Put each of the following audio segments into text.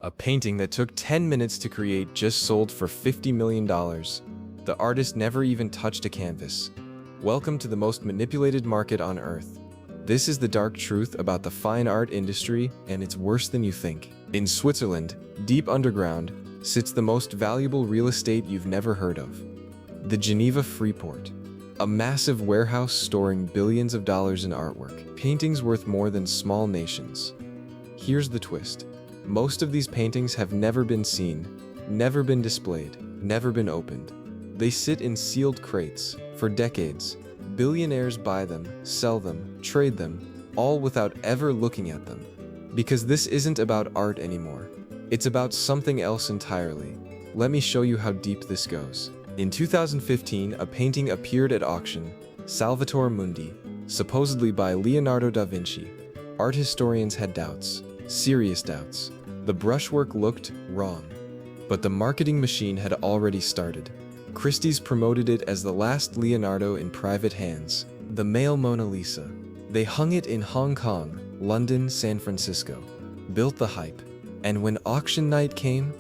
A painting that took 10 minutes to create just sold for $50 million. The artist never even touched a canvas. Welcome to the most manipulated market on earth. This is the dark truth about the fine art industry, and it's worse than you think. In Switzerland, deep underground, sits the most valuable real estate you've never heard of. The Geneva Freeport. A massive warehouse storing billions of dollars in artwork, paintings worth more than small nations. Here's the twist. Most of these paintings have never been seen, never been displayed, never been opened. They sit in sealed crates for decades. Billionaires buy them, sell them, trade them, all without ever looking at them. Because this isn't about art anymore. It's about something else entirely. Let me show you how deep this goes. In 2015, a painting appeared at auction, Salvator Mundi, supposedly by Leonardo da Vinci. Art historians had doubts, serious doubts. The brushwork looked wrong. But the marketing machine had already started. Christie's promoted it as the last Leonardo in private hands, the male Mona Lisa. They hung it in Hong Kong, London, San Francisco, built the hype. And when auction night came,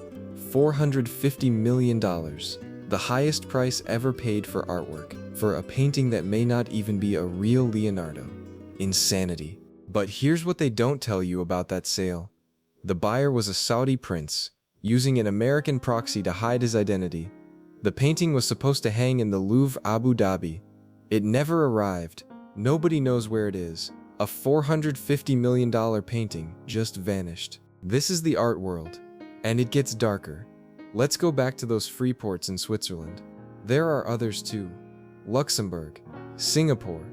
$450 million, the highest price ever paid for artwork, for a painting that may not even be a real Leonardo. Insanity. But here's what they don't tell you about that sale. The buyer was a Saudi prince, using an American proxy to hide his identity. The painting was supposed to hang in the Louvre, Abu Dhabi. It never arrived. Nobody knows where it is. A $450 million painting just vanished. This is the art world, and it gets darker. Let's go back to those free ports in Switzerland. There are others too. Luxembourg, Singapore,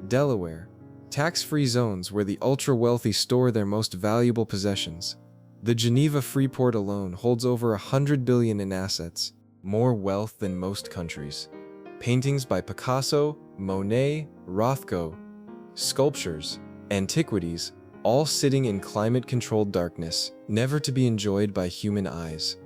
Delaware. Tax-free zones where the ultra-wealthy store their most valuable possessions. The Geneva Freeport alone holds over $100 billion in assets, more wealth than most countries. Paintings by Picasso, Monet, Rothko, sculptures, antiquities, all sitting in climate-controlled darkness, never to be enjoyed by human eyes.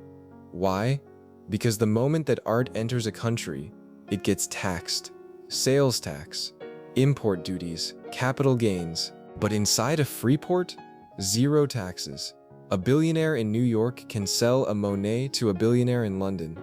Why? Because the moment that art enters a country, it gets taxed. Sales tax, import duties, capital gains. But inside a free port, zero taxes. A billionaire in New York can sell a Monet to a billionaire in London.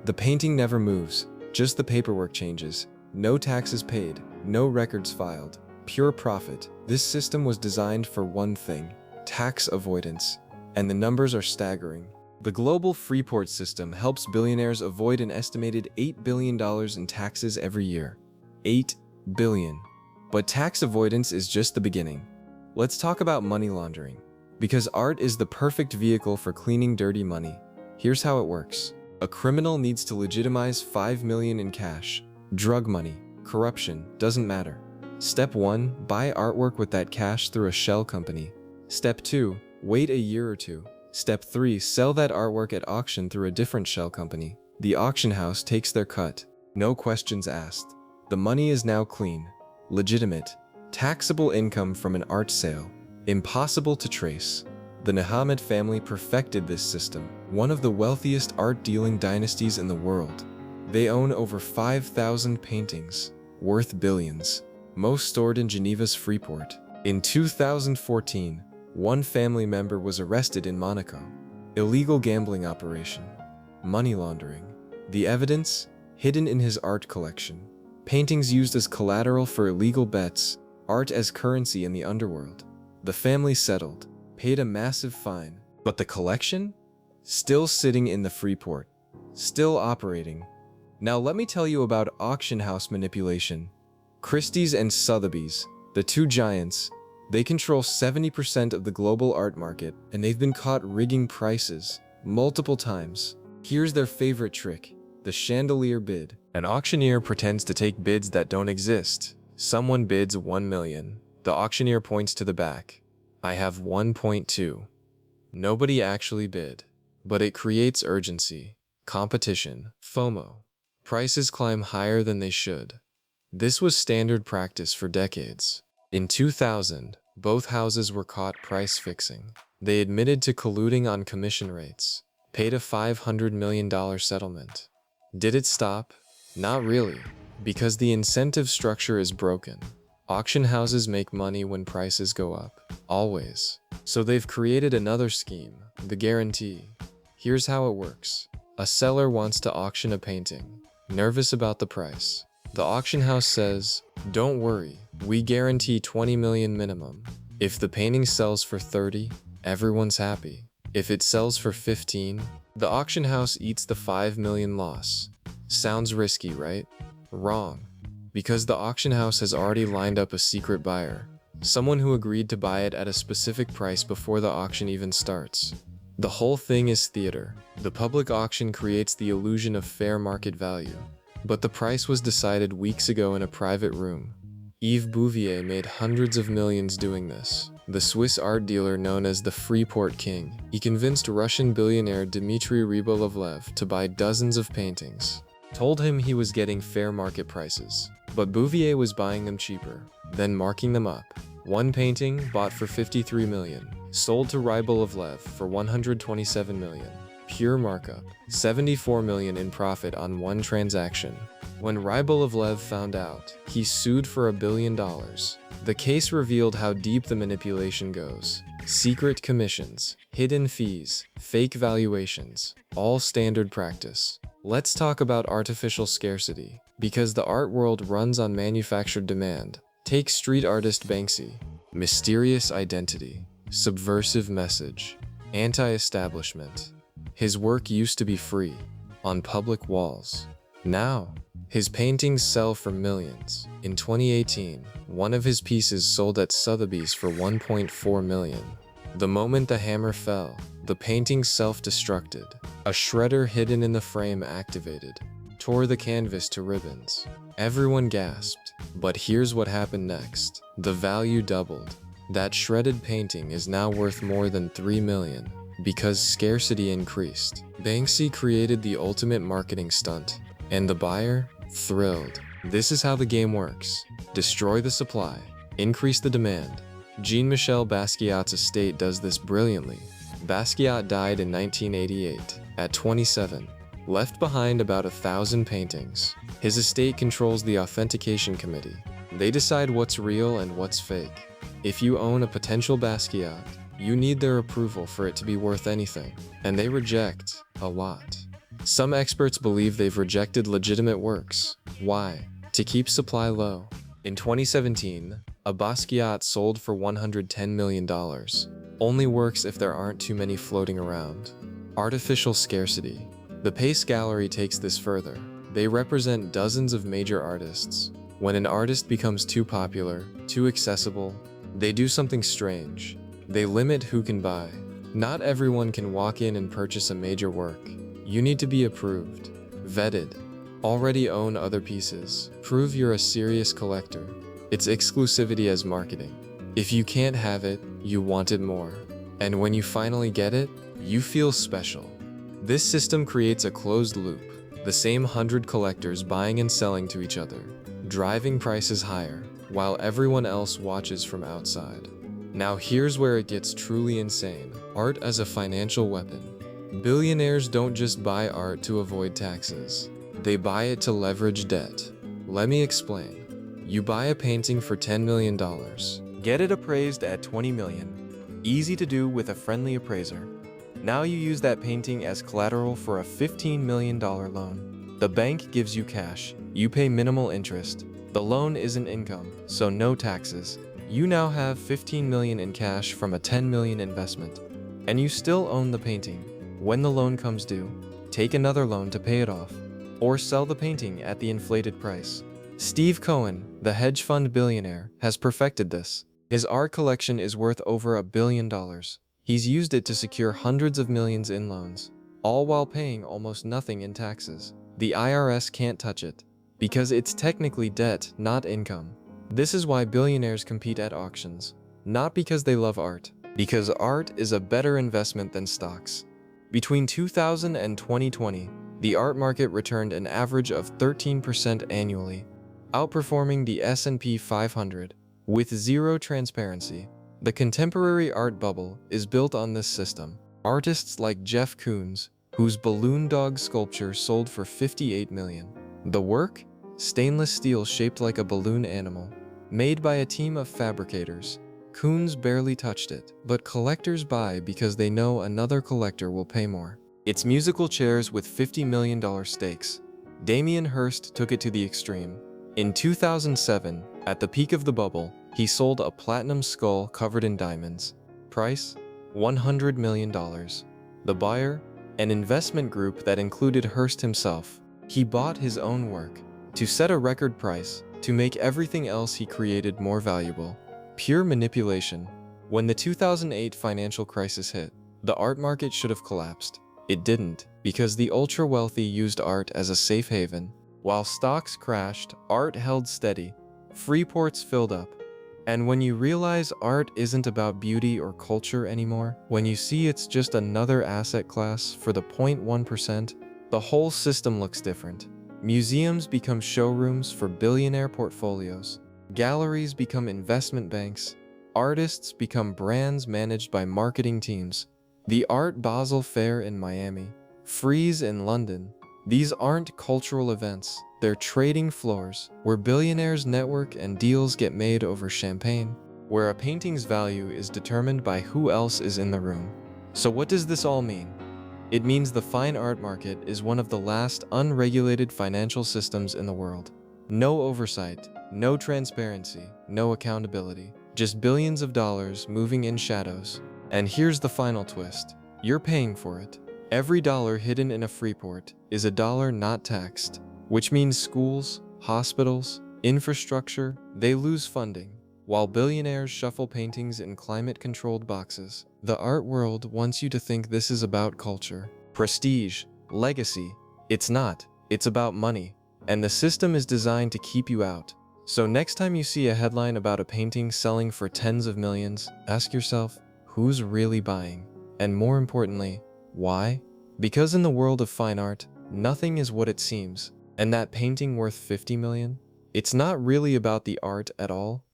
The painting never moves, just the paperwork changes. No taxes paid, no records filed, pure profit. This system was designed for one thing: tax avoidance. And the numbers are staggering. The global Freeport system helps billionaires avoid an estimated $8 billion in taxes every year. $8 billion. But tax avoidance is just the beginning. Let's talk about money laundering. Because art is the perfect vehicle for cleaning dirty money. Here's how it works. A criminal needs to legitimize $5 million in cash. Drug money, corruption, doesn't matter. Step 1, buy artwork with that cash through a shell company. Step 2, wait a year or two. Step 3, sell that artwork at auction through a different shell company. The auction house takes their cut. No questions asked. The money is now clean, legitimate, taxable income from an art sale. Impossible to trace. The Muhammad family perfected this system, one of the wealthiest art-dealing dynasties in the world. They own over 5,000 paintings, worth billions, most stored in Geneva's Freeport. In 2014, one family member was arrested in Monaco. Illegal gambling operation. Money laundering. The evidence? Hidden in his art collection. Paintings used as collateral for illegal bets, art as currency in the underworld. The family settled, paid a massive fine, but the collection? Still sitting in the Freeport, still operating. Now let me tell you about auction house manipulation. Christie's and Sotheby's, the two giants, they control 70% of the global art market, and they've been caught rigging prices multiple times. Here's their favorite trick, the chandelier bid. An auctioneer pretends to take bids that don't exist. Someone bids $1 million. The auctioneer points to the back. I have 1.2. Nobody actually bid, but it creates urgency, competition, FOMO. Prices climb higher than they should. This was standard practice for decades. In 2000, both houses were caught price fixing. They admitted to colluding on commission rates, paid a $500 million settlement. Did it stop? Not really, because the incentive structure is broken. Auction houses make money when prices go up, always. So they've created another scheme, the guarantee. Here's how it works. A seller wants to auction a painting, nervous about the price. The auction house says, "Don't worry, we guarantee 20 million minimum. If the painting sells for 30, everyone's happy. If it sells for 15, the auction house eats the 5 million loss." Sounds risky, right? Wrong. Because the auction house has already lined up a secret buyer, someone who agreed to buy it at a specific price before the auction even starts. The whole thing is theater. The public auction creates the illusion of fair market value. But the price was decided weeks ago in a private room. Yves Bouvier made hundreds of millions doing this. The Swiss art dealer known as the Freeport King, he convinced Russian billionaire Dmitry Rybolovlev to buy dozens of paintings. Told him he was getting fair market prices, but Bouvier was buying them cheaper, then marking them up. One painting, bought for 53 million, sold to Rybolovlev for 127 million. Pure markup, 74 million in profit on one transaction. When Rybolovlev found out, he sued for $1 billion. The case revealed how deep the manipulation goes. Secret commissions, hidden fees, fake valuations, all standard practice. Let's talk about artificial scarcity, because the art world runs on manufactured demand. Take street artist Banksy. Mysterious identity, subversive message, anti-establishment. His work used to be free, on public walls. Now, his paintings sell for millions. In 2018, one of his pieces sold at Sotheby's for 1.4 million. The moment the hammer fell, the painting self-destructed. A shredder hidden in the frame activated, tore the canvas to ribbons. Everyone gasped, but here's what happened next. The value doubled. That shredded painting is now worth more than 3 million. Because scarcity increased. Banksy created the ultimate marketing stunt, and the buyer, thrilled. This is how the game works. Destroy the supply, increase the demand. Jean-Michel Basquiat's estate does this brilliantly. Basquiat died in 1988, at 27, left behind about 1,000 paintings. His estate controls the authentication committee. They decide what's real and what's fake. If you own a potential Basquiat, you need their approval for it to be worth anything, and they reject a lot. Some experts believe they've rejected legitimate works. Why? To keep supply low. In 2017, a Basquiat sold for $110 million. Only works if there aren't too many floating around. Artificial scarcity. The Pace Gallery takes this further. They represent dozens of major artists. When an artist becomes too popular, too accessible, they do something strange. They limit who can buy. Not everyone can walk in and purchase a major work. You need to be approved, vetted, already own other pieces, prove you're a serious collector. It's exclusivity as marketing. If you can't have it, you want it more. And when you finally get it, you feel special. This system creates a closed loop, the same 100 collectors buying and selling to each other, driving prices higher, while everyone else watches from outside. Now here's where it gets truly insane. Art as a financial weapon. Billionaires don't just buy art to avoid taxes. They buy it to leverage debt. Let me explain. You buy a painting for $10 million. Get it appraised at 20 million. Easy to do with a friendly appraiser. Now you use that painting as collateral for a $15 million loan. The bank gives you cash. You pay minimal interest. The loan isn't income, so no taxes. You now have 15 million in cash from a 10 million investment, and you still own the painting. When the loan comes due, take another loan to pay it off, or sell the painting at the inflated price. Steve Cohen, the hedge fund billionaire, has perfected this. His art collection is worth over $1 billion. He's used it to secure hundreds of millions in loans, all while paying almost nothing in taxes. The IRS can't touch it, because it's technically debt, not income. This is why billionaires compete at auctions, not because they love art, because art is a better investment than stocks. Between 2000 and 2020, the art market returned an average of 13% annually, outperforming the S&P 500. With zero transparency, the contemporary art bubble is built on this system. Artists like Jeff Koons, whose Balloon Dog sculpture sold for $58 million. The work? Stainless steel shaped like a balloon animal. Made by a team of fabricators. Coons barely touched it, but collectors buy because they know another collector will pay more. It's musical chairs with $50 million stakes. Damien Hirst took it to the extreme. In 2007, at the peak of the bubble, he sold a platinum skull covered in diamonds. Price? $100 million. The buyer? An investment group that included Hirst himself. He bought his own work to set a record price, to make everything else he created more valuable. Pure manipulation. When the 2008 financial crisis hit, the art market should have collapsed. It didn't, because the ultra-wealthy used art as a safe haven. While stocks crashed, art held steady. Freeports filled up. And when you realize art isn't about beauty or culture anymore, when you see it's just another asset class for the 0.1%, the whole system looks different. Museums become showrooms for billionaire portfolios. Galleries become investment banks. Artists become brands managed by marketing teams. The Art Basel Fair in Miami, Frieze in London. These aren't cultural events, they're trading floors, where billionaires network and deals get made over champagne, where a painting's value is determined by who else is in the room. So what does this all mean? It means the fine art market is one of the last unregulated financial systems in the world. No oversight, no transparency, no accountability, just billions of dollars moving in shadows. And here's the final twist. You're paying for it. Every dollar hidden in a Freeport is a dollar not taxed, which means schools, hospitals, infrastructure, they lose funding, while billionaires shuffle paintings in climate-controlled boxes. The art world wants you to think this is about culture, prestige, legacy. It's not. It's about money. And the system is designed to keep you out. So next time you see a headline about a painting selling for tens of millions, ask yourself, who's really buying? And more importantly, why? Because in the world of fine art, nothing is what it seems. And that painting worth $50 million? It's not really about the art at all.